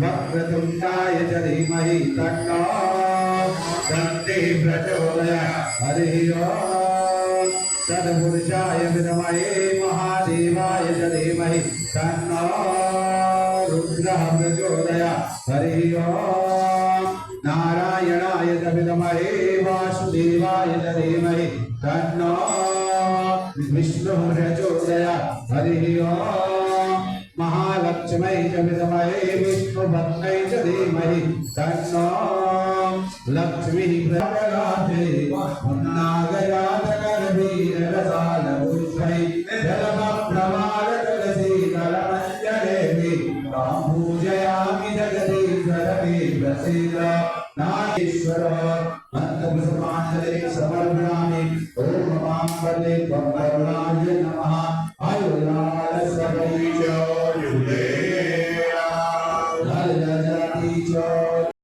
वक्रतुण्डाय च धीमहि तन्नो दन्ति प्रचोदयात् हरिः ओम् तत्पुरुषाय विद्महे महादेवाय च धीमहि तन्नो रुद्रः प्रचोदयात् हरिः ओम् नारायणाय च विद्महे वासुदेवाय च धीमहि तन्नो विष्णुः प्रचोदयात् हरिः ओम् महालक्ष्मै च विद्महे विष्णुभक्त्यै च धीमहि तन्नो लक्ष्मीः प्रचोदयात् नागराजगर्भीररसालपुष्पै जलमप्रमालकलसीकरमञ्जरेऽपि तां पूजयामि जगदीश्वर मे प्रसीद नागेश्वर मन्त्रपुष्पाञ्जलिं समर्पयामि ॐ मां वन्दे वरुणाय नमः